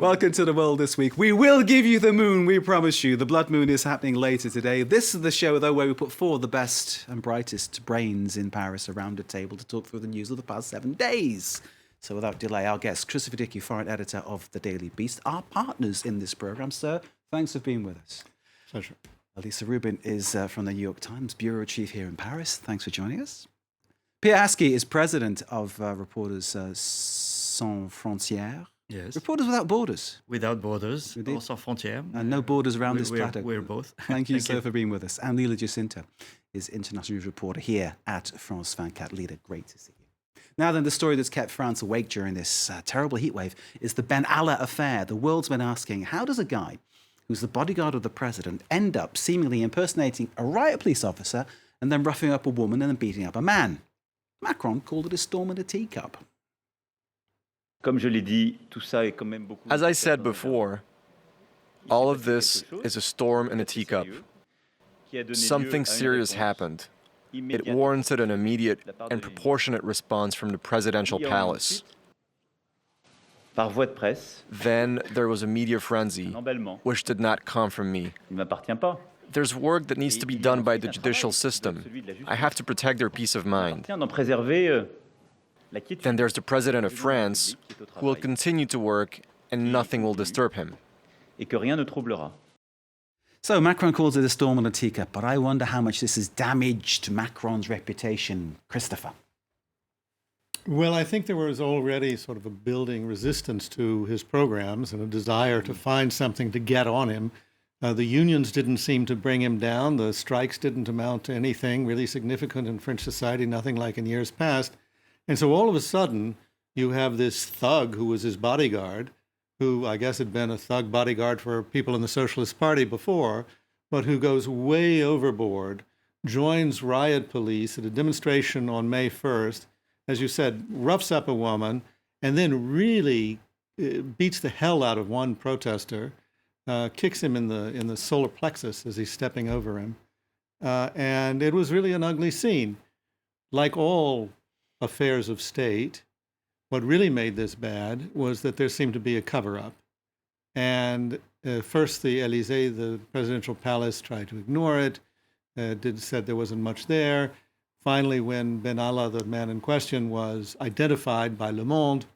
Welcome to The World This Week. We will give you the moon, we promise you. The blood moon is happening later today. This is the show, though, where we put four of the best and brightest brains in Paris around a table to talk through the news of the past 7 days. So without delay, our guest, Christopher Dickey, foreign editor of The Daily Beast, our partners in this programme. Sir, thanks for being with us. Pleasure. Elisa Rubin is from the New York Times, bureau chief here in Paris. Thanks for joining us. Pierre Askey is president of Reporters Sans Frontières. Yes. Reporters Without Borders. Without Borders, Indeed. or sans frontières. And no borders around this plateau. We're both. Thank you, sir, for being with us. And Lila Jacinto is international news reporter here at France 24. Lila, great to see you. Now then, the story that's kept France awake during this terrible heatwave is the Benalla Affair. The world's been asking, how does a guy who's the bodyguard of the president end up seemingly impersonating a riot police officer and then roughing up a woman and then beating up a man? Macron called it a storm in a teacup. As I said before, all of this is a storm in a teacup. Something serious happened. It warranted an immediate and proportionate response from the presidential palace. Then there was a media frenzy, which did not come from me. There's work that needs to be done by the judicial system. I have to protect their peace of mind. Then there's the president of France, who will continue to work and nothing will disturb him. So Macron calls it a storm in a teacup, but I wonder how much this has damaged Macron's reputation. Christopher. Well, I think there was already sort of a building resistance to his programs and a desire to find something to get on him. The unions didn't seem to bring him down. The strikes didn't amount to anything really significant in French society, nothing like in years past. And so all of a sudden, you have this thug who was his bodyguard, who I guess had been a thug bodyguard for people in the Socialist Party before, but who goes way overboard, joins riot police at a demonstration on May 1st, as you said, roughs up a woman, and then really beats the hell out of one protester, kicks him in the solar plexus as he's stepping over him. And it was really an ugly scene. Like all affairs of state, what really made this bad was that there seemed to be a cover-up. And first the Élysée, the presidential palace, tried to ignore it, said there wasn't much there. Finally, when Benalla, the man in question, was identified by Le Monde,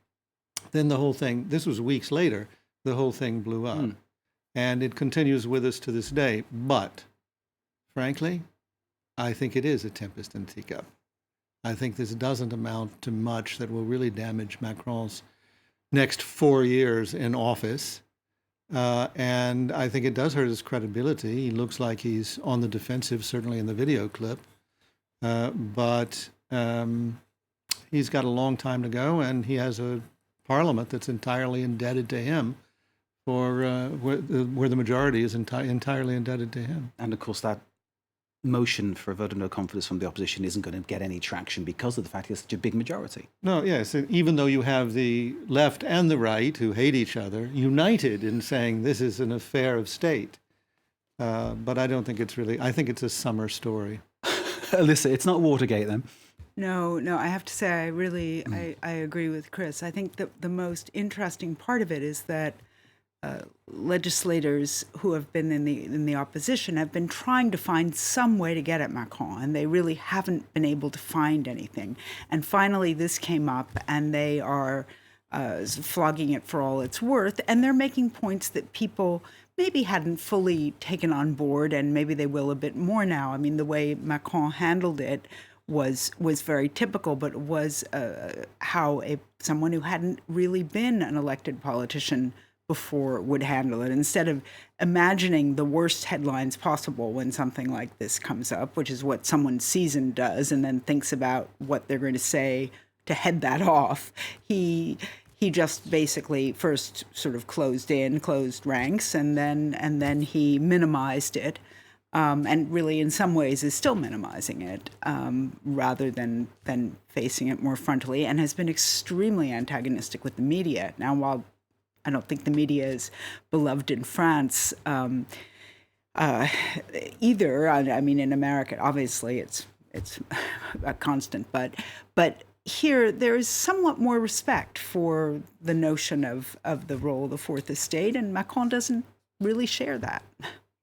then the whole thing, this was weeks later, the whole thing blew up. And it continues with us to this day. But, frankly, I think it is a tempest in a teacup. I think this doesn't amount to much that will really damage Macron's next 4 years in office. And I think it does hurt his credibility. He looks like he's on the defensive, certainly in the video clip. But he's got a long time to go, and he has a parliament that's entirely indebted to him, for where the majority is entirely indebted to him. And of course, that motion for a vote of no confidence from the opposition isn't going to get any traction because of the fact there's such a big majority. No, yes, even though you have the left and the right who hate each other united in saying this is an affair of state. But I don't think it's really, I think it's a summer story. Alyssa, it's not Watergate then? No, I have to say I agree with Chris. I think that the most interesting part of it is that legislators who have been in the opposition have been trying to find some way to get at Macron, and they really haven't been able to find anything. And finally, this came up, and they are flogging it for all it's worth, and they're making points that people maybe hadn't fully taken on board, and maybe they will a bit more now. I mean, the way Macron handled it was very typical, but it was how someone who hadn't really been an elected politician before would handle it. Instead of imagining the worst headlines possible when something like this comes up, which is what someone seasoned does, and then thinks about what they're going to say to head that off, he just basically first sort of closed ranks, and then he minimized it, and really in some ways is still minimizing it, rather than facing it more frontally, and has been extremely antagonistic with the media. Now, while I don't think the media is beloved in France either. I mean, in America, obviously, it's a constant. But here there is somewhat more respect for the notion of the role of the fourth estate, and Macron doesn't really share that.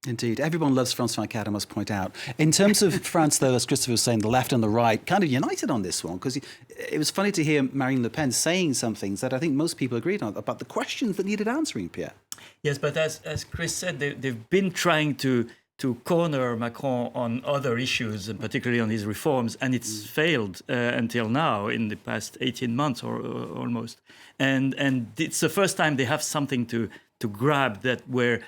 Indeed. Everyone loves France 24, I must point out. In terms of France, though, as Christopher was saying, the left and the right kind of united on this one, because it was funny to hear Marine Le Pen saying some things that I think most people agreed on about the questions that needed answering, Pierre. Yes, but as Chris said, they've been trying to corner Macron on other issues, and particularly on his reforms, and it's failed until now in the past 18 months or almost. And it's the first time they have something to grab that where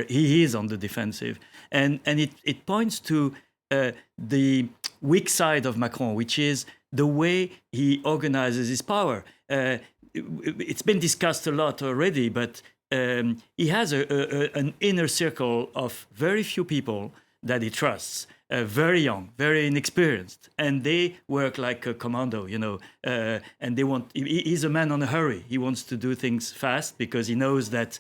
he is on the defensive. And it points to the weak side of Macron, which is the way he organizes his power. It's been discussed a lot already, but he has an inner circle of very few people that he trusts, very young, very inexperienced, and they work like a commando, and he's a man on a hurry. He wants to do things fast because he knows that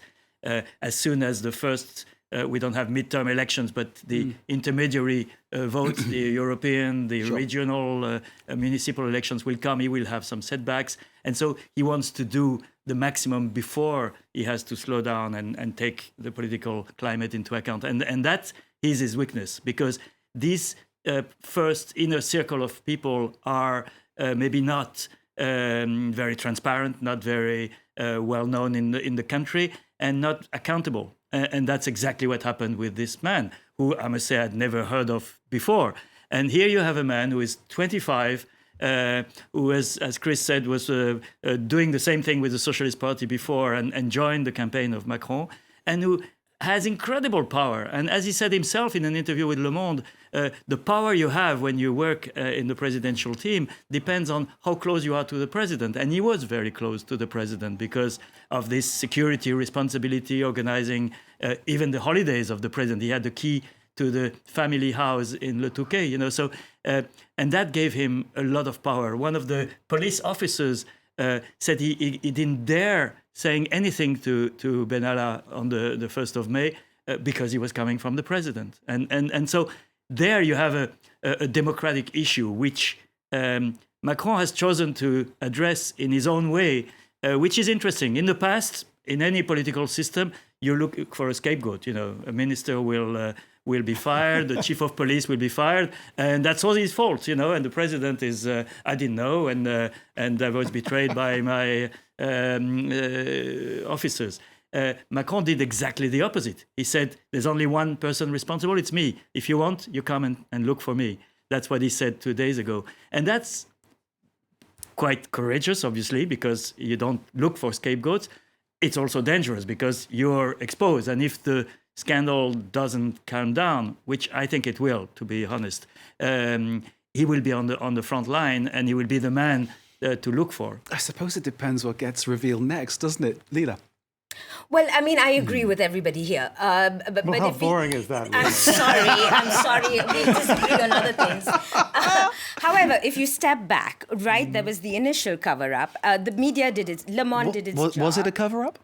as soon as the first, we don't have midterm elections, but the intermediary votes, the European, the regional, municipal elections will come, he will have some setbacks. And so he wants to do the maximum before he has to slow down and take the political climate into account. And that is his weakness, because this first inner circle of people are maybe not very transparent, not very well known in the country, and not accountable. And that's exactly what happened with this man, who I must say I'd never heard of before. And here you have a man who is 25, who, as Chris said, was doing the same thing with the Socialist Party before and joined the campaign of Macron, and who has incredible power. And as he said himself in an interview with Le Monde, the power you have when you work in the presidential team depends on how close you are to the president. And he was very close to the president because of this security responsibility, organizing even the holidays of the president. He had the key to the family house in Le Touquet, so, and that gave him a lot of power. One of the police officers said he didn't dare saying anything to Benalla on the 1st of May because he was coming from the president. And so there you have a democratic issue, which Macron has chosen to address in his own way, which is interesting. In the past, in any political system, you look for a scapegoat. A minister will be fired, the chief of police will be fired, and that's all his fault, and the president is, I didn't know, and I was betrayed by my officers. Macron did exactly the opposite. He said, there's only one person responsible, it's me. If you want, you come and look for me. That's what he said 2 days ago. And that's quite courageous, obviously, because you don't look for scapegoats. It's also dangerous because you're exposed. And if the scandal doesn't calm down, which I think it will, to be honest, he will be on the front line, and he will be the man to look for. I suppose it depends what gets revealed next, doesn't it, Lila? Well, I mean, I agree with everybody here. But How boring is that? I'm sorry. We disagree on other things. However, if you step back, right, there was the initial cover-up. The media did it. Le Monde did its job. Was it a cover-up?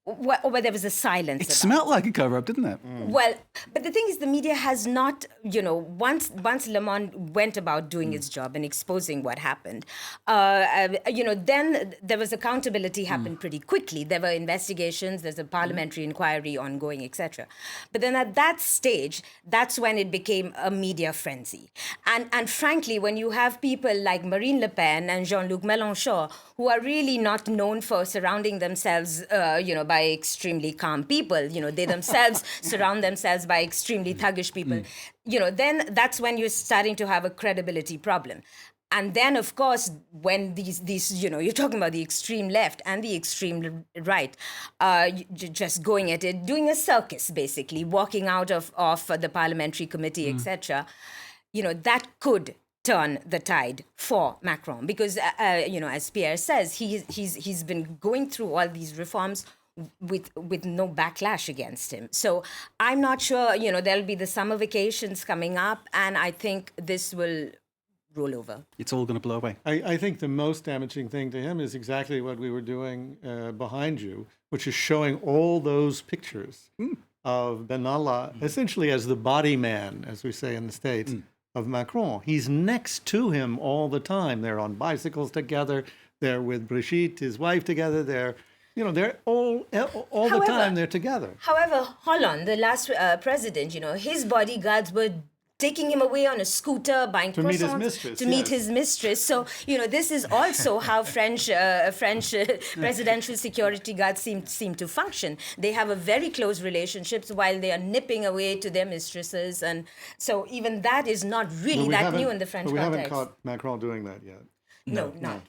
Well, there was a silence. It smelled like a cover-up, didn't it? Well, but the thing is, the media has not, once Le Monde went about doing its job and exposing what happened, then there was accountability happened pretty quickly. There were investigations, there's a parliamentary inquiry ongoing, etc. But then at that stage, that's when it became a media frenzy. And frankly, when you have people like Marine Le Pen and Jean-Luc Mélenchon, who are really not known for surrounding themselves, by extremely calm people, they themselves surround themselves by extremely thuggish people, then that's when you're starting to have a credibility problem. And then, of course, when these you're talking about the extreme left and the extreme right, just going at it, doing a circus, basically, walking out of the parliamentary committee, etc., that could turn the tide for Macron. Because, as Pierre says, he's been going through all these reforms with no backlash against him. So I'm not sure, there'll be the summer vacations coming up, and I think this will roll over. It's all going to blow away. I think the most damaging thing to him is exactly what we were doing behind you, which is showing all those pictures of Benalla essentially as the body man, as we say in the States, of Macron. He's next to him all the time. They're on bicycles together. They're with Brigitte, his wife, together. They're all the time they're together. However, Hollande, the last president, his bodyguards were taking him away on a scooter, buying To meet his croissants mistress, to meet yes. his mistress. So, this is also how French presidential security guards seem to function. They have a very close relationships while they are nipping away to their mistresses. And so even that is not really that new in the French but we context. haven't caught Macron doing that yet. No, not.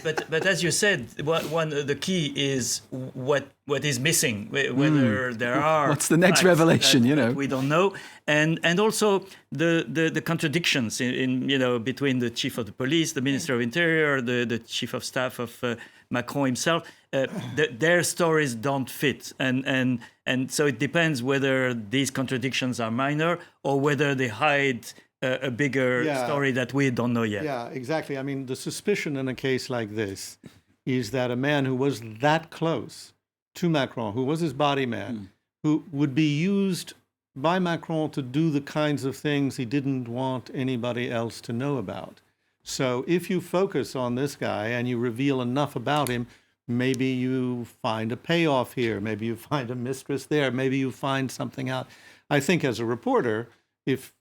But as you said, the key is what is missing, whether there are What's the next facts revelation, that we don't know, and also the contradictions in between the chief of the police, the minister of interior, the chief of staff of Macron himself. Their stories don't fit, and so it depends whether these contradictions are minor or whether they hide a bigger story that we don't know yet. Yeah, exactly. I mean, the suspicion in a case like this is that a man who was that close to Macron, who was his body man, who would be used by Macron to do the kinds of things he didn't want anybody else to know about. So if you focus on this guy and you reveal enough about him, maybe you find a payoff here, maybe you find a mistress there, maybe you find something out. I think as a reporter, if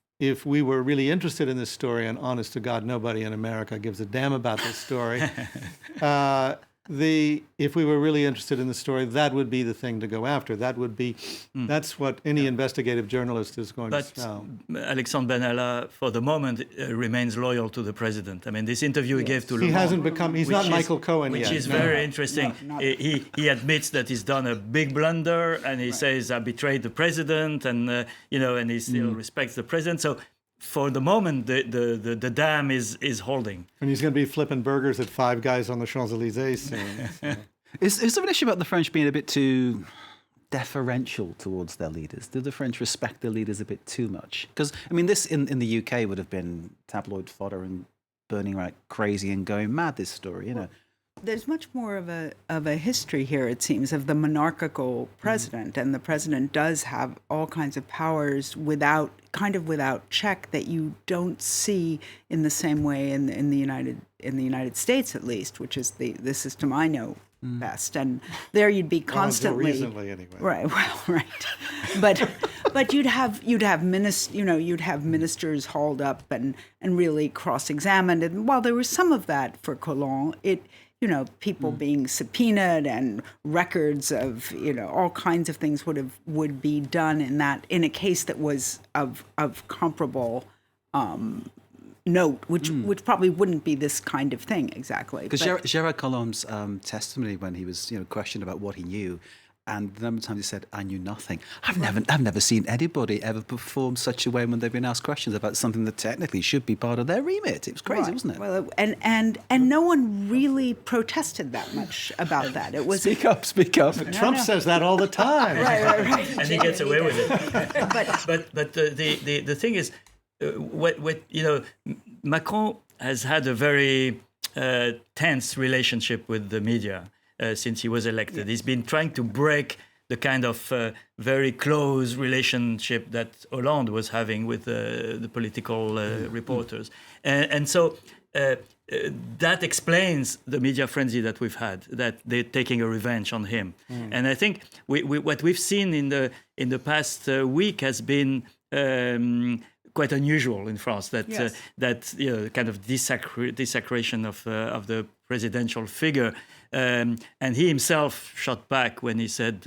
we were really interested in this story, and honest to God, nobody in America gives a damn about this story, if we were really interested in the story, that would be the thing to go after. That's what any investigative journalist is going to smell. Alexandre Benalla, for the moment, remains loyal to the president. I mean, this interview he gave to Le Monde, He hasn't become, he's not Michael Cohen yet. which is very interesting. He admits that he's done a big blunder, and he says, I betrayed the president, and and he still respects the president. So for the moment, the dam is holding. And he's going to be flipping burgers at Five Guys on the Champs-Élysées soon. So. Is there an issue about the French being a bit too deferential towards their leaders? Do the French respect their leaders a bit too much? Because, I mean, this in the UK would have been tabloid fodder and burning like crazy and going mad, this story, There's much more of a history here, it seems, of the monarchical president, and the president does have all kinds of powers without check that you don't see in the same way in the United States, at least, which is the system I know best. And there you'd be constantly recently, anyway. Right. Well, right. But you'd have ministers hauled up and really cross-examined, and while there was some of that for Collomb, people being subpoenaed and records of, all kinds of things would be done in a case that was of comparable note, which probably wouldn't be this kind of thing exactly. Because Gérard Collomb's testimony when he was questioned about what he knew, and the number of times he said, "I knew nothing." I've never seen anybody ever perform such a way when they've been asked questions about something that technically should be part of their remit. It was crazy, wasn't it? Well, and no one really protested that much about that. It was Speak up. Trump says that all the time. right. And he gets away with it. but the thing is, Macron has had a very tense relationship with the media since he was elected. He's been trying to break the kind of very close relationship that Hollande was having with the political reporters. And so that explains the media frenzy that we've had, that they're taking a revenge on him. And I think what we've seen in the past week has been quite unusual in France, that kind of desecration of the presidential figure. And he himself shot back when he said,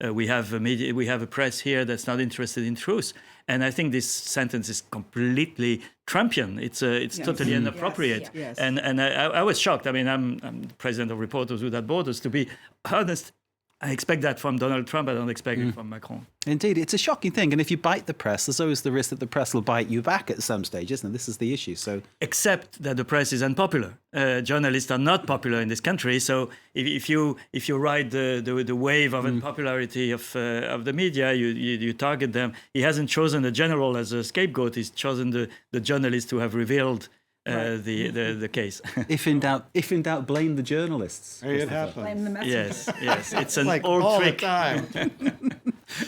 "We have a press here that's not interested in truth." And I think this sentence is completely Trumpian. It's totally inappropriate. Yes. And I was shocked. I mean, I'm the president of Reporters Without Borders. To be honest, I expect that from Donald Trump. I don't expect it from Macron. Indeed, it's a shocking thing. And if you bite the press, there's always the risk that the press will bite you back at some stage, isn't it? This is the issue. So, except that the press is unpopular. Journalists are not popular in this country. So if you ride the wave of unpopularity of the media, you target them. He hasn't chosen a general as a scapegoat. He's chosen the journalists who have revealed the case. if in doubt, blame the journalists. Hey, it happens. Blame the messenger. Yes, it's an Like old all trick. the time.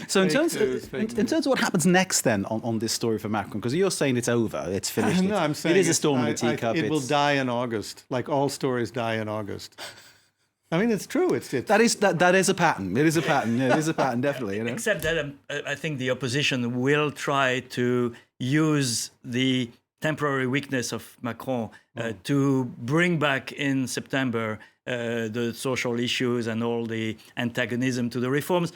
So in Fake terms, news, in fake terms of what happens next then on this story for Macron, because you're saying it's over, it's finished. No, I'm saying it is a storm in a teacup. it will die in August, like all stories die in August. I mean, it's true. That is a pattern. It is a pattern. Yeah, it is a pattern, definitely. You know? Except that I think the opposition will try to use the temporary weakness of Macron to bring back in September the social issues and all the antagonism to the reforms,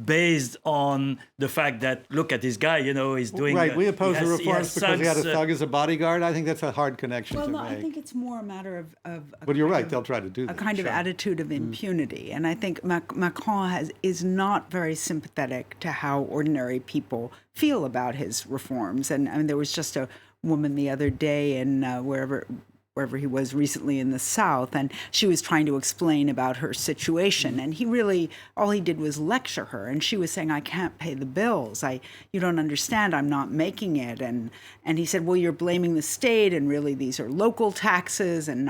based on the fact that, look at this guy, he's doing... Right, we oppose the he reforms because he had a thugs, thug as a bodyguard. I think that's a hard connection Well, to no, make. I think it's more a matter of But you're right, they'll try to do a that. kind of sure. attitude of impunity. And I think Macron is not very sympathetic to how ordinary people feel about his reforms. And I mean, there was just a woman the other day in wherever he was recently in the South, and she was trying to explain about her situation. And all he did was lecture her. And she was saying, I can't pay the bills. You don't understand, I'm not making it. And he said, well, you're blaming the state, and really these are local taxes and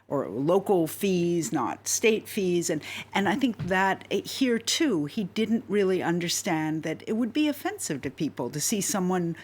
or local fees, not state fees. And I think that here too, he didn't really understand that it would be offensive to people to see someone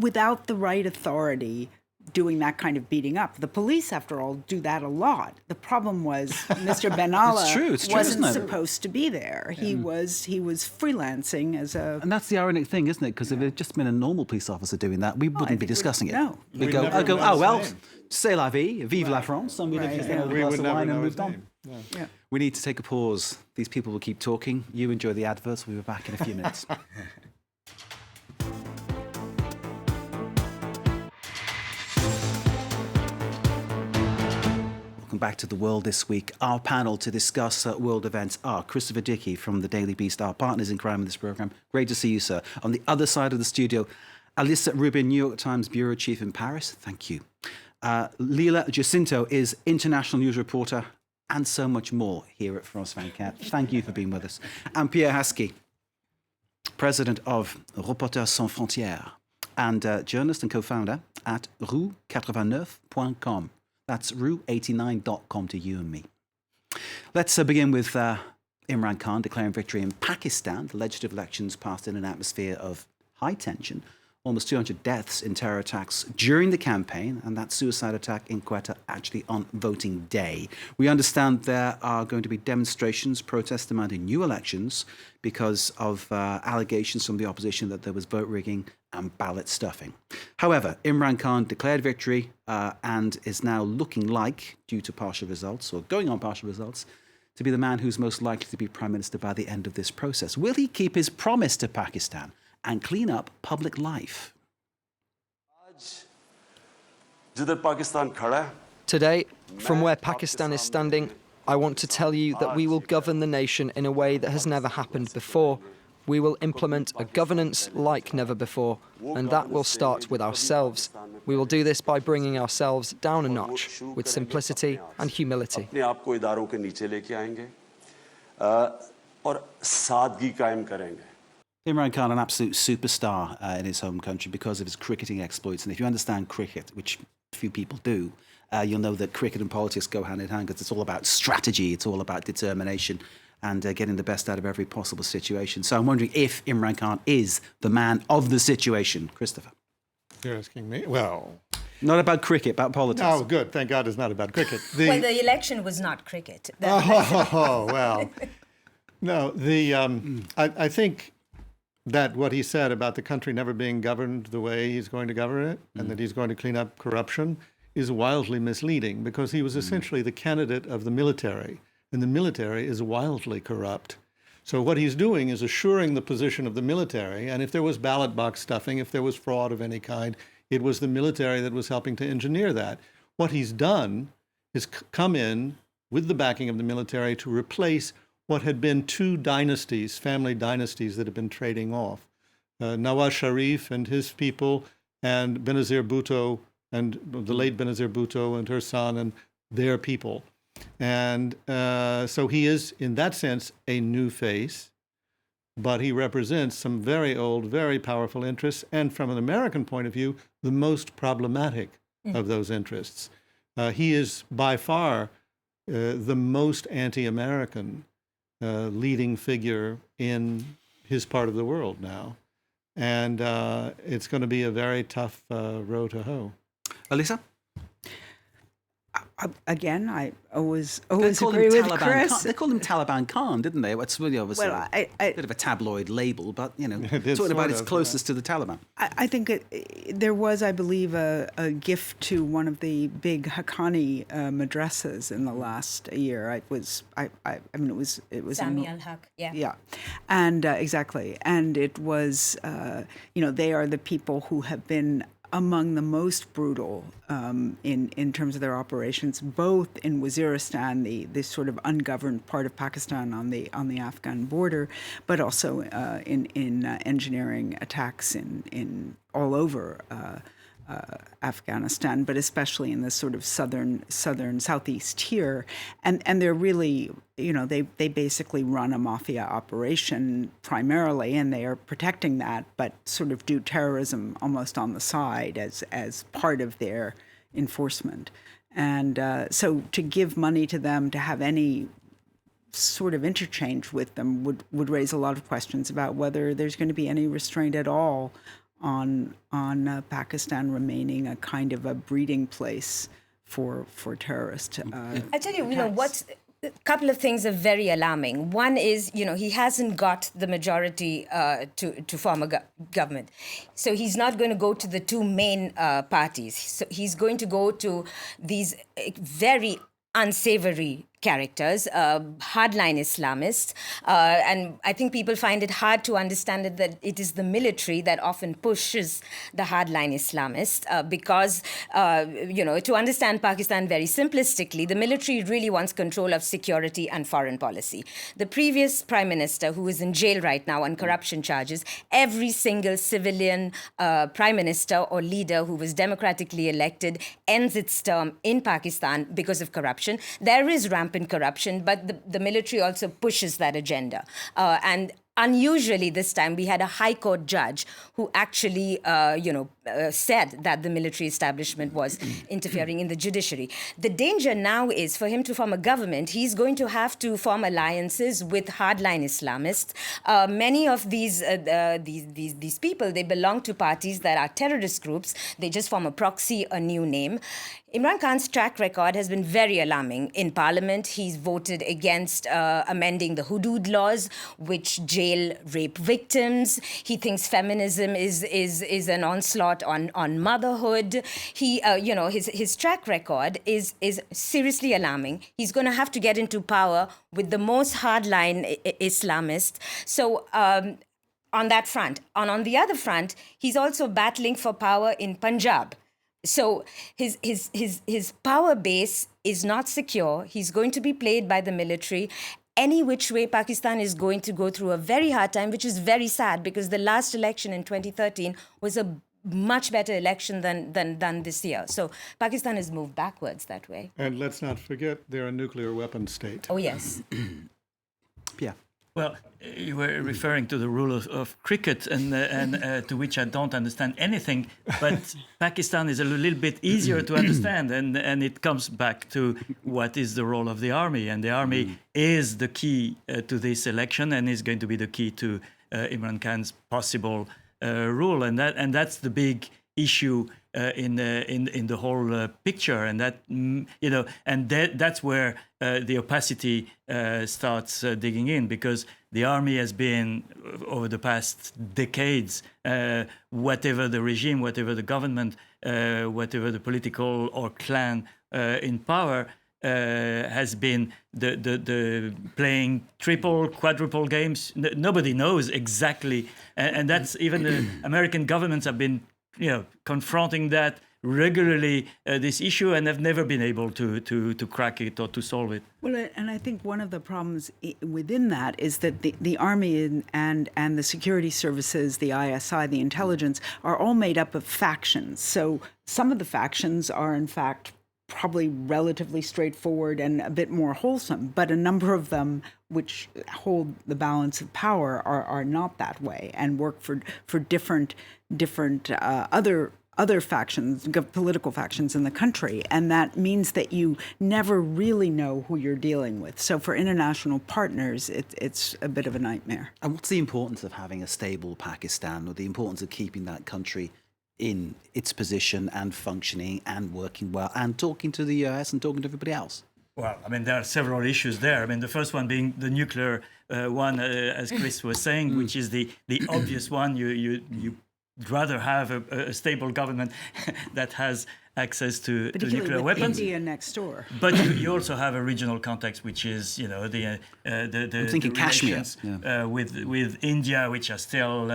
without the right authority doing that kind of beating up. The police, after all, do that a lot. The problem was Mr. Benalla It's true, wasn't isn't it? supposed to be there. He was freelancing as a... And that's the ironic thing, isn't it? Because if it had just been a normal police officer doing that, we wouldn't be discussing it. no. We'd We'd go, never know oh, his well, name. c'est la vie, vive la France, and we'd have just Right. had a We glass would of never wine and know his moved on. name. Yeah. Yeah. We need to take a pause. These people will keep talking. You enjoy the adverts. We'll be back in a few minutes. Welcome back to The World This Week. Our panel to discuss world events are Christopher Dickey from the Daily Beast, our partners in crime in this programme. Great to see you, sir. On the other side of the studio, Alyssa Rubin, New York Times bureau chief in Paris. Thank you. Leila Jacinto is international news reporter and so much more here at France 24. Thank you for being with us. And Pierre Haskey, president of Reporters Sans Frontières and journalist and co-founder at rue89.com. That's rue89.com to you and me. Let's begin with Imran Khan declaring victory in Pakistan. The legislative elections passed in an atmosphere of high tension. Almost 200 deaths in terror attacks during the campaign, and that suicide attack in Quetta actually on voting day. We understand there are going to be demonstrations, protests demanding new elections because of allegations from the opposition that there was vote rigging and ballot stuffing. However, Imran Khan declared victory and is now looking like, due to partial results, or going on partial results, to be the man who's most likely to be Prime Minister by the end of this process. Will he keep his promise to Pakistan and clean up public life? Today, from where Pakistan is standing, I want to tell you that we will govern the nation in a way that has never happened before. We will implement a governance like never before, and that will start with ourselves. We will do this by bringing ourselves down a notch with simplicity and humility. Imran Khan, an absolute superstar in his home country because of his cricketing exploits. And if you understand cricket, which few people do, you'll know that cricket and politics go hand in hand because it's all about strategy, it's all about determination and getting the best out of every possible situation. So I'm wondering if Imran Khan is the man of the situation. Christopher. You're asking me? Well... Not about cricket, about politics. Oh, good. Thank God it's not about cricket. Well, the election was not cricket. Oh, well. No, I think that what he said about the country never being governed the way he's going to govern it and that he's going to clean up corruption is wildly misleading because he was essentially the candidate of the military, and the military is wildly corrupt. So what he's doing is assuring the position of the military, and if there was ballot box stuffing, if there was fraud of any kind, it was the military that was helping to engineer that. What he's done is come in with the backing of the military to replace what had been two dynasties, family dynasties that had been trading off. Nawaz Sharif and his people, and Benazir Bhutto, and the late Benazir Bhutto and her son and their people. And so he is, in that sense, a new face, but he represents some very old, very powerful interests, and from an American point of view, the most problematic of those interests. He is by far the most anti-American leading figure in his part of the world now. And it's going to be a very tough row to hoe. Elisa? Again, I always They called agree him with Taliban Chris. Khan. They called him Taliban Khan, didn't they? It's really was Well, a bit of a tabloid label, but is talking about sort it's of, closest to the Taliban. I think there was, I believe, a gift to one of the big Haqqani madrasas in the last year. It was Sami al-Haq, yeah, and exactly, and it was they are the people who have been among the most brutal in terms of their operations, both in Waziristan, the sort of ungoverned part of Pakistan on the Afghan border, but also in engineering attacks in all over Afghanistan, but especially in the sort of southern southeast here, and they're really they basically run a mafia operation primarily, and they are protecting that, but sort of do terrorism almost on the side as part of their enforcement, and so to give money to them, to have any sort of interchange with them would raise a lot of questions about whether there's going to be any restraint at all on Pakistan remaining a kind of a breeding place for terrorist I tell you, what's a couple of things are very alarming. One is, he hasn't got the majority to form a government. So he's not going to go to the two main parties. So he's going to go to these very unsavory characters, hardline Islamists, and I think people find it hard to understand that it is the military that often pushes the hardline Islamists because, to understand Pakistan very simplistically, the military really wants control of security and foreign policy. The previous prime minister, who is in jail right now on corruption charges, every single civilian prime minister or leader who was democratically elected ends its term in Pakistan because of corruption. There is rampant corruption, but the military also pushes that agenda. And unusually this time, we had a high court judge who actually, said that the military establishment was interfering in the judiciary. The danger now is for him to form a government, he's going to have to form alliances with hardline Islamists. Many of these people, they belong to parties that are terrorist groups. They just form a proxy, a new name. Imran Khan's track record has been very alarming. In parliament, he's voted against amending the hudud laws, which jail rape victims. He thinks feminism is an onslaught on motherhood. He, his track record is seriously alarming. He's going to have to get into power with the most hardline Islamists. So on that front. And on the other front, he's also battling for power in Punjab. So his power base is not secure. He's going to be played by the military. Any which way, Pakistan is going to go through a very hard time, which is very sad because the last election in 2013 was a much better election than this year. So Pakistan has moved backwards that way. And let's not forget they're a nuclear weapons state. Oh, yes. Yeah. Well, you were referring to the rule of cricket, and to which I don't understand anything. But Pakistan is a little bit easier to understand, and it comes back to what is the role of the army, and the army is the key to this election, and is going to be the key to Imran Khan's possible rule, and that's the big issue in the whole picture, and that's where the opacity starts digging in, because the army has been over the past decades, whatever the regime, whatever the government, whatever the political or clan in power, has been the playing triple, quadruple games. Nobody knows exactly, and that's even the American governments have been confronting that regularly, this issue, and have never been able to crack it or to solve it. Well, and I think one of the problems within that is that the army and the security services, the ISI, the intelligence, are all made up of factions. So some of the factions are, in fact, probably relatively straightforward and a bit more wholesome, but a number of them which hold the balance of power are not that way and work for different other other factions, political factions in the country. And that means that you never really know who you're dealing with. So for international partners, it's a bit of a nightmare. And what's the importance of having a stable Pakistan, or the importance of keeping that country in its position and functioning and working well and talking to the US and talking to everybody else? Well, I mean, there are several issues there. I mean, the first one being the nuclear one, as Chris was saying, which is the obvious one. You'd rather have a stable government that has access to nuclear with weapons. India next door. But you also have a regional context, which is, you know, the I'm thinking Kashmir, with India, which are still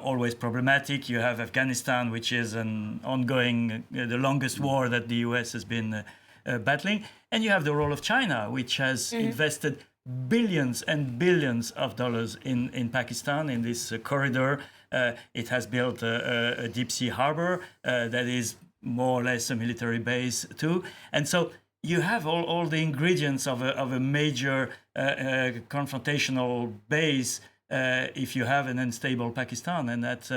always problematic. You have Afghanistan, which is an ongoing, the longest war that the US has been battling. And you have the role of China, which has invested billions and billions of dollars in Pakistan, in this corridor. It has built a deep sea harbor that is more or less a military base too. And so you have all the ingredients of a major confrontational base if you have an unstable Pakistan, and that's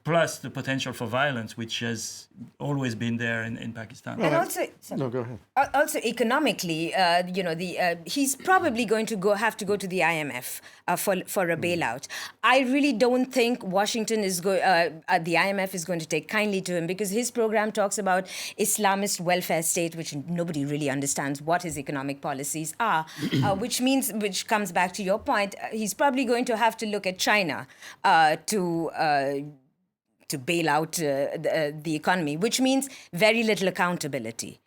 plus the potential for violence, which has always been there in Pakistan. And also, No, go ahead. Also economically, he's probably going to have to go to the IMF for a bailout. I really don't think Washington is the IMF is going to take kindly to him, because his program talks about Islamist welfare state, which nobody really understands what his economic policies are, which comes back to your point. He's probably going to have to look at China to bail out the economy, which means very little accountability.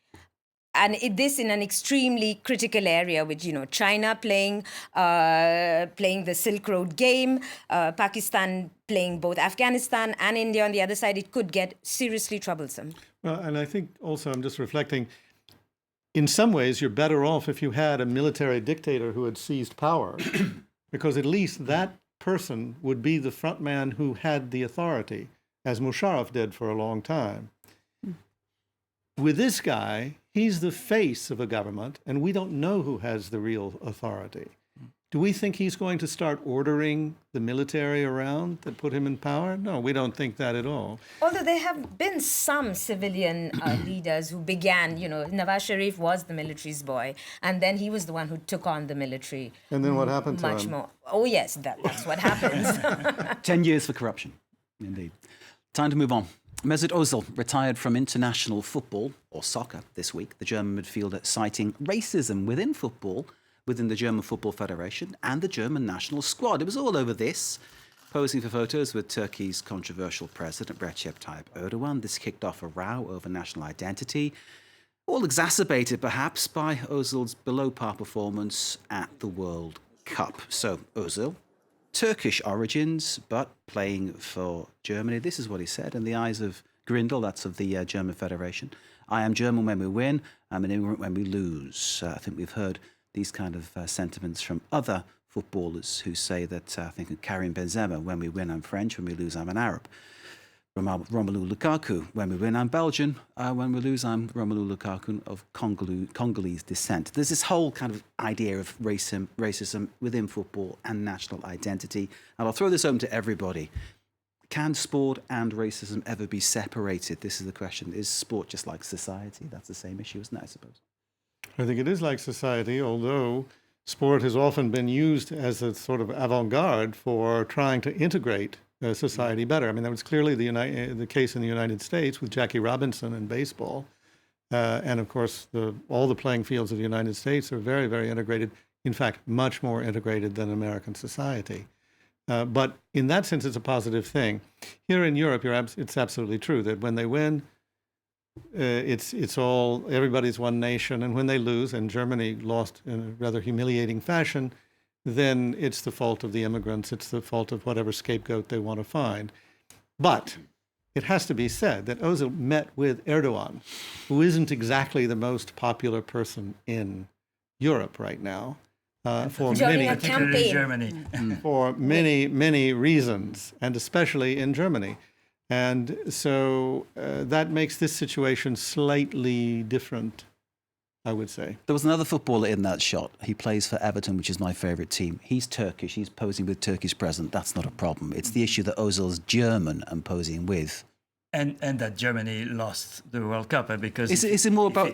And this in an extremely critical area, with China playing the Silk Road game, Pakistan playing both Afghanistan and India on the other side, it could get seriously troublesome. Well, and I think also, I'm just reflecting, in some ways you're better off if you had a military dictator who had seized power, because at least that person would be the front man who had the authority, as Musharraf did for a long time. With this guy, he's the face of a government, and we don't know who has the real authority. Do we think he's going to start ordering the military around that put him in power? No, we don't think that at all. Although there have been some civilian leaders who began, Nawaz Sharif was the military's boy, and then he was the one who took on the military. And then what happened to much him? more. Oh, yes, that's what happens. 10 years for corruption, indeed. Time to move on. Mezut Ozil retired from international football, or soccer, this week. The German midfielder citing racism within football, within the German Football Federation and the German national squad. It was all over this, posing for photos with Turkey's controversial president, Recep Tayyip Erdogan. This kicked off a row over national identity, all exacerbated perhaps by Ozil's below-par performance at the World Cup. So Ozil, Turkish origins, but playing for Germany. This is what he said in the eyes of Grindel, that's of the German Federation. I am German when we win, I'm an immigrant when we lose. I think we've heard these kind of sentiments from other footballers who say that, I think Karim Benzema, when we win, I'm French, when we lose, I'm an Arab. Romelu Lukaku, when we win, I'm Belgian, when we lose, I'm Romelu Lukaku of Congolese descent. There's this whole kind of idea of racism within football and national identity. And I'll throw this open to everybody. Can sport and racism ever be separated? This is the question. Is sport just like society? That's the same issue, isn't it, I suppose? I think it is like society, although sport has often been used as a sort of avant-garde for trying to integrate society better. I mean, that was clearly the case in the United States with Jackie Robinson in baseball. And of course, all the playing fields of the United States are very, very integrated. In fact, much more integrated than American society. But in that sense, it's a positive thing. Here in Europe, it's absolutely true that when they win, it's all, everybody's one nation. And when they lose, and Germany lost in a rather humiliating fashion, then it's the fault of the immigrants. It's the fault of whatever scapegoat they want to find. But it has to be said that Ozil met with Erdogan, who isn't exactly the most popular person in Europe right now, for many reasons, and especially in Germany. And so that makes this situation slightly different, I would say. There was another footballer in that shot. He plays for Everton, which is my favourite team. He's Turkish. He's posing with Turkish president. That's not a problem. It's the issue that Ozil's German and posing with And that Germany lost the World Cup because Is it more about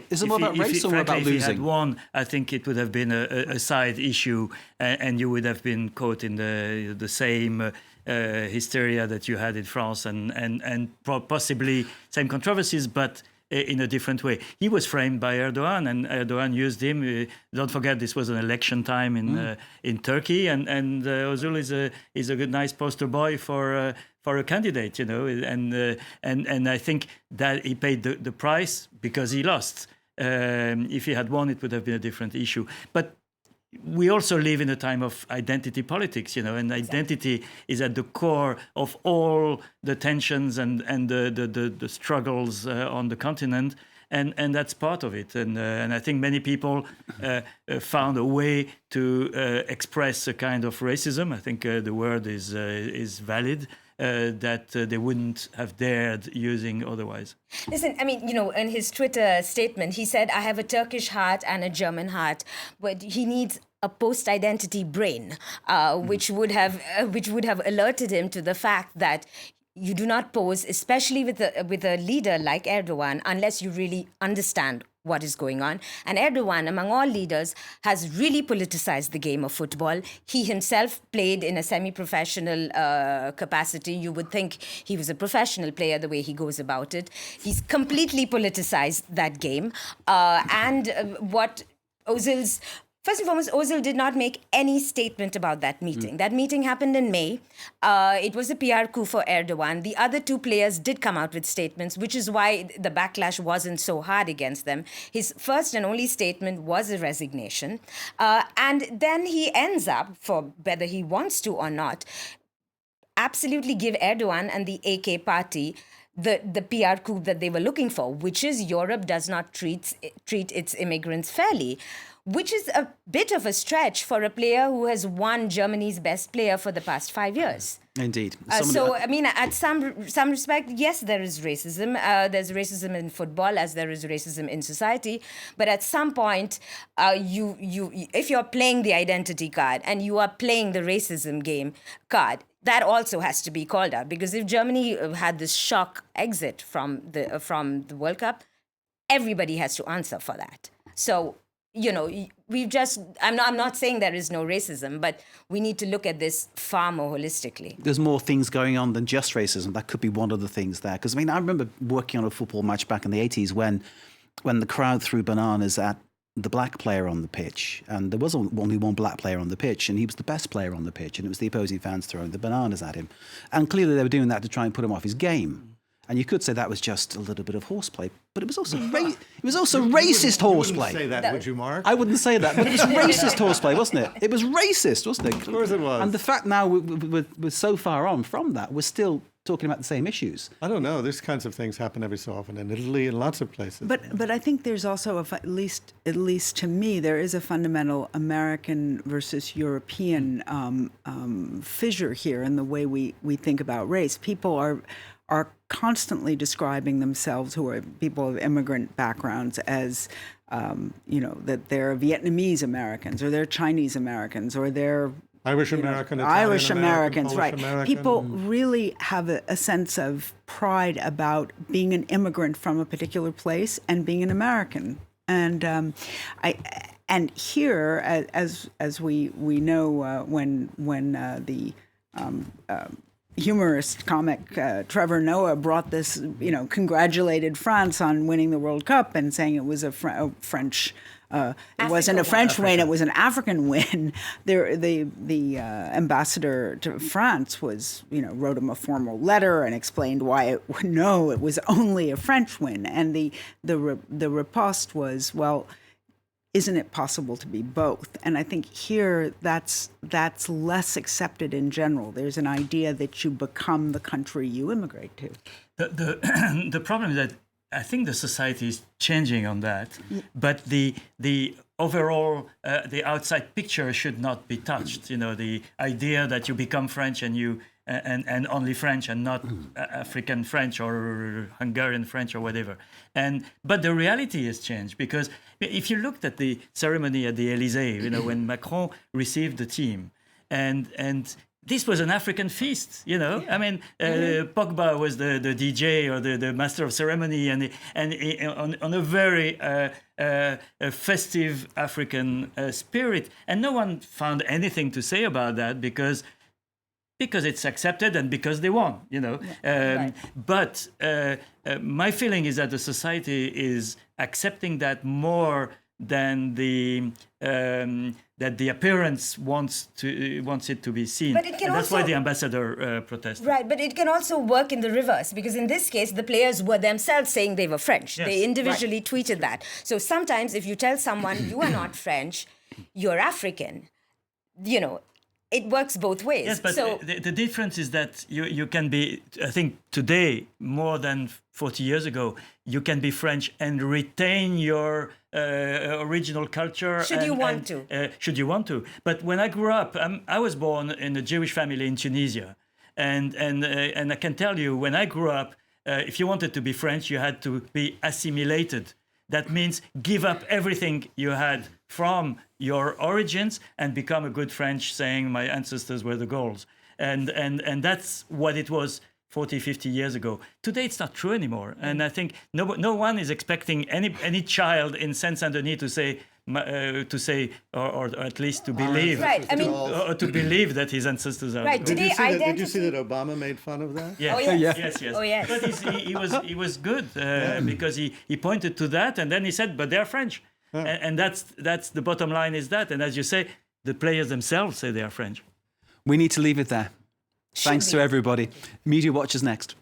race or more about If he losing? had won, I think it would have been a side issue, and you would have been caught in the same hysteria that you had in France, and possibly same controversies, but in a different way. He was framed by Erdogan, and Erdogan used him. Don't forget, this was an election time in Turkey, and Ozil is a good, nice poster boy for a candidate, and I think that he paid the price because he lost. If he had won, it would have been a different issue. But we also live in a time of identity politics, and identity is at the core of all the tensions and the struggles on the continent, and that's part of it. And I think many people found a way to express a kind of racism. I think the word is valid. That they wouldn't have dared using otherwise. Listen, I mean, in his Twitter statement, he said, "I have a Turkish heart and a German heart," but he needs a post-identity brain, which would have alerted him to the fact that you do not pose, especially with a leader like Erdogan, unless you really understand what is going on. And Erdogan, among all leaders, has really politicized the game of football. He himself played in a semi-professional capacity. You would think he was a professional player the way he goes about it. He's completely politicized that game. What Ozil's... First and foremost, Ozil did not make any statement about that meeting. That meeting happened in May. It was a PR coup for Erdogan. The other two players did come out with statements, which is why the backlash wasn't so hard against them. His first and only statement was a resignation. And then he ends up, for whether he wants to or not, absolutely give Erdogan and the AK party the PR coup that they were looking for, which is Europe does not treat its immigrants fairly, which is a bit of a stretch for a player who has won Germany's best player for the past 5 years. Indeed. I mean, at some respect, yes, there is racism. There's racism in football as there is racism in society. But at some point, if you're playing the identity card and you are playing the racism game card, that also has to be called out. Because if Germany had this shock exit from the World Cup, everybody has to answer for that. So, I'm not saying there is no racism, but we need to look at this far more holistically. There's more things going on than just racism. That could be one of the things there. Because, I remember working on a football match back in the 80s when the crowd threw bananas at the black player on the pitch. And there was only one black player on the pitch, and he was the best player on the pitch. And it was the opposing fans throwing the bananas at him. And clearly they were doing that to try and put him off his game. And you could say that was just a little bit of horseplay, but it was also racist horseplay. You wouldn't say that, would you, Mark? I wouldn't say that, but it was racist horseplay, wasn't it? It was racist, wasn't it? Of course it was. And the fact now we're so far on from that, we're still talking about the same issues. I don't know. These kinds of things happen every so often in Italy and lots of places. But I think there's also at least to me, there is a fundamental American versus European fissure here in the way we think about race. People are constantly describing themselves, who are people of immigrant backgrounds, as that they're Vietnamese Americans or they're Chinese Americans or they're Irish American, Irish Americans, right? American. People really have a sense of pride about being an immigrant from a particular place and being an American. And here, as we know, when the humorist comic Trevor Noah brought this, congratulated France on winning the World Cup and saying it was a French. It wasn't a French win; it was an African win. The ambassador to France wrote him a formal letter and explained why it was only a French win, and the riposte was, well, isn't it possible to be both? And I think here that's less accepted in general. There's an idea that you become the country you immigrate to. The problem is that I think the society is changing on that, but the overall the outside picture should not be touched. The idea that you become French and only French and not African French or Hungarian French or whatever. But the reality has changed, because if you looked at the ceremony at the Élysée, when Macron received the team, and this was an African feast, you know. I mean, Pogba was the DJ or the master of ceremony, and on a very festive African spirit, and no one found anything to say about that because it's accepted and because they won, you know. Right. But my feeling is that the society is accepting that more than that the appearance wants it to be seen. But it can and that's also, why the ambassador protested. Right, but it can also work in the reverse, because in this case, the players were themselves saying they were French. Yes. They individually tweeted that. So sometimes if you tell someone you are not French, you're African, you know, it works both ways. Yes, but so, the difference is that you can be, I think today, more than 40 years ago, you can be French and retain your original culture. Should you want to. Should you want to. But when I grew up, I was born in a Jewish family in Tunisia. And I can tell you, when I grew up, if you wanted to be French, you had to be assimilated. That means give up everything you had from your origins and become a good French, saying my ancestors were the Gauls. And that's what it was 40, 50 years ago. Today, it's not true anymore. And I think no one is expecting any child in Saint-Saint-Denis to say, or at least to believe, right. I mean, or to believe that his ancestors are right. the Gauls. Today, did you see that Obama made fun of that? Yes. Oh, yes. Yes. Oh, yes. But he was good because he pointed to that, and then he said, "But they're French," and that's the bottom line is that. And as you say, the players themselves say they are French. We need to leave it there. Thanks to everybody. Media Watch is next.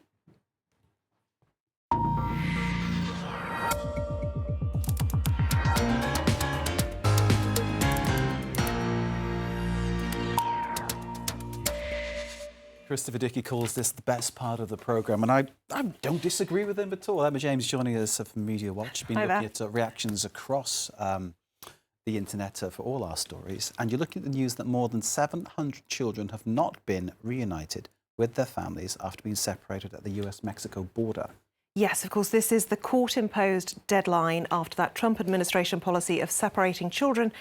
Christopher Dickey calls this the best part of the programme, and I don't disagree with him at all. Emma James joining us from Media Watch, been looking at reactions across the internet for all our stories, and you're looking at the news that more than 700 children have not been reunited with their families after being separated at the US-Mexico border. Yes, of course, this is the court-imposed deadline after that Trump administration policy of separating children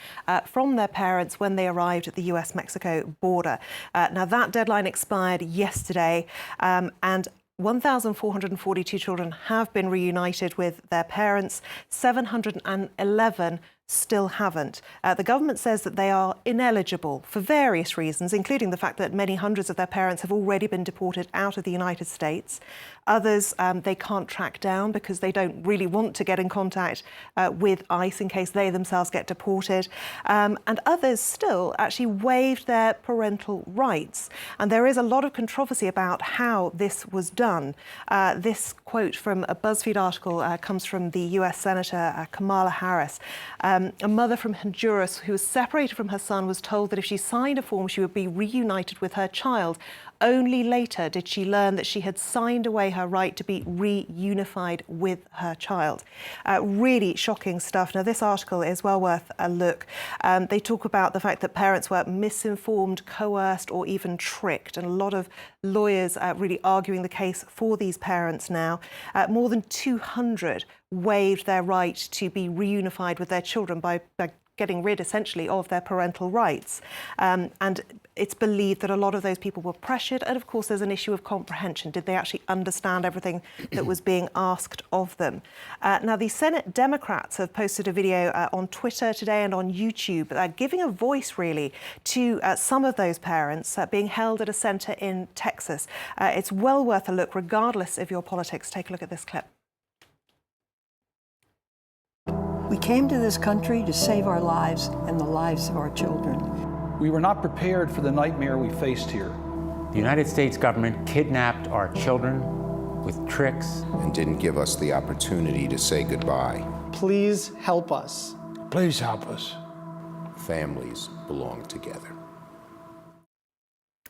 from their parents when they arrived at the US-Mexico border. Now, that deadline expired yesterday, and 1,442 children have been reunited with their parents. 711 still haven't. The government says that they are ineligible for various reasons, including the fact that many hundreds of their parents have already been deported out of the United States. Others they can't track down because they don't really want to get in contact with ICE in case they themselves get deported. And others still actually waived their parental rights. And there is a lot of controversy about how this was done. This quote from a BuzzFeed article comes from the US Senator Kamala Harris. A mother from Honduras who was separated from her son was told that if she signed a form, she would be reunited with her child. Only later did she learn that she had signed away her right to be reunified with her child. Really shocking stuff. Now, this article is well worth a look. They talk about the fact that parents were misinformed, coerced, or even tricked. And a lot of lawyers really arguing the case for these parents now. More than 200 waived their right to be reunified with their children by getting rid, essentially, of their parental rights. And it's believed that a lot of those people were pressured. And, of course, there's an issue of comprehension. Did they actually understand everything that was being asked of them? Now, the Senate Democrats have posted a video on Twitter today and on YouTube giving a voice, really, to some of those parents being held at a centre in Texas. It's well worth a look, regardless of your politics. Take a look at this clip. We came to this country to save our lives and the lives of our children. We were not prepared for the nightmare we faced here. The United States government kidnapped our children with tricks. And didn't give us the opportunity to say goodbye. Please help us. Please help us. Families belong together.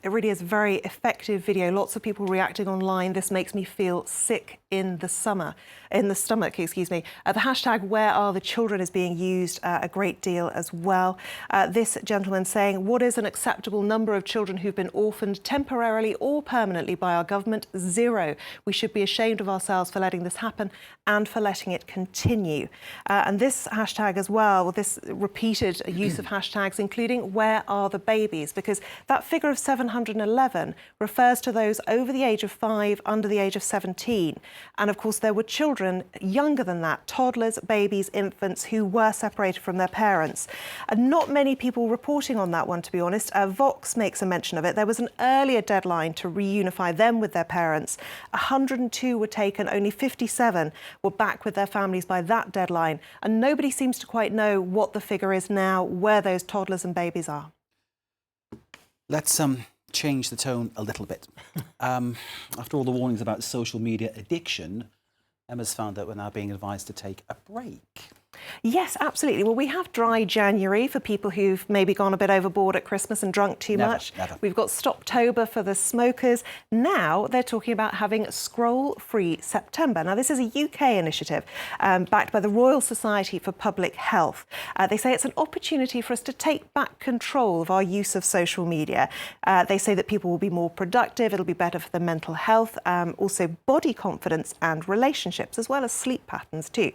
It really is a very effective video. Lots of people reacting online. This makes me feel sick in the stomach. The hashtag Where Are the Children is being used a great deal as well. This gentleman saying, what is an acceptable number of children who've been orphaned temporarily or permanently by our government? 0. We should be ashamed of ourselves for letting this happen and for letting it continue. And this hashtag as well, this repeated use of hashtags, including Where Are the Babies? Because that figure of 700 111 refers to those over the age of 5, under the age of 17. And of course, there were children younger than that, toddlers, babies, infants, who were separated from their parents. And not many people reporting on that one, to be honest. Vox makes a mention of it. There was an earlier deadline to reunify them with their parents. 102 were taken, only 57 were back with their families by that deadline. And nobody seems to quite know what the figure is now, where those toddlers and babies are. Let's change the tone a little bit. After all the warnings about social media addiction, Emma's found that we're now being advised to take a break. Yes, absolutely. Well, we have dry January for people who've maybe gone a bit overboard at Christmas and drunk too much. Never. We've got Stoptober for the smokers. Now they're talking about having scroll-free September. Now, this is a UK initiative backed by the Royal Society for Public Health. They say it's an opportunity for us to take back control of our use of social media. They say that people will be more productive, it'll be better for their mental health, also body confidence and relationships, as well as sleep patterns too.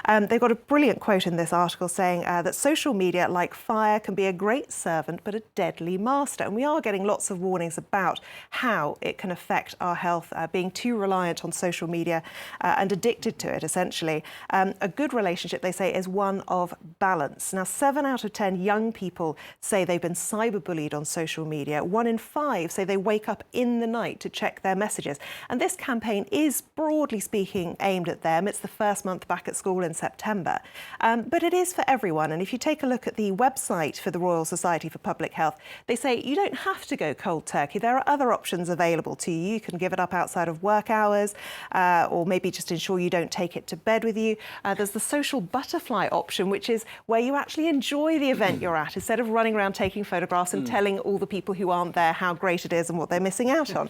They've got a brilliant quote in this article saying that social media, like fire, can be a great servant but a deadly master. And we are getting lots of warnings about how it can affect our health, being too reliant on social media and addicted to it, essentially. A good relationship, they say, is one of balance. Now, 7 out of 10 young people say they've been cyberbullied on social media. 1 in 5 say they wake up in the night to check their messages. And this campaign is, broadly speaking, aimed at them. It's the first month back at school in September. But it is for everyone. And if you take a look at the website for the Royal Society for Public Health, they say you don't have to go cold turkey. There are other options available to you. You can give it up outside of work hours, or maybe just ensure you don't take it to bed with you. There's the social butterfly option, which is where you actually enjoy the event you're at instead of running around taking photographs and telling all the people who aren't there how great it is and what they're missing out on.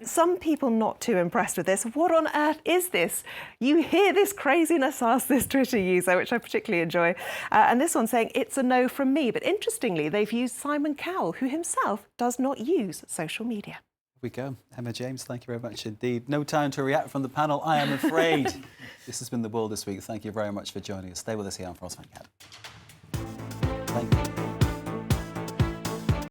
Some people not too impressed with this. What on earth is this? You hear this craziness, ask this Twitter user, which I particularly enjoy. And this one's saying, it's a no from me. But interestingly, they've used Simon Cowell, who himself does not use social media. Here we go. Emma James, thank you very much indeed. No time to react from the panel, I am afraid. This has been The World This Week. Thank you very much for joining us. Stay with us here on France 24. Thank you.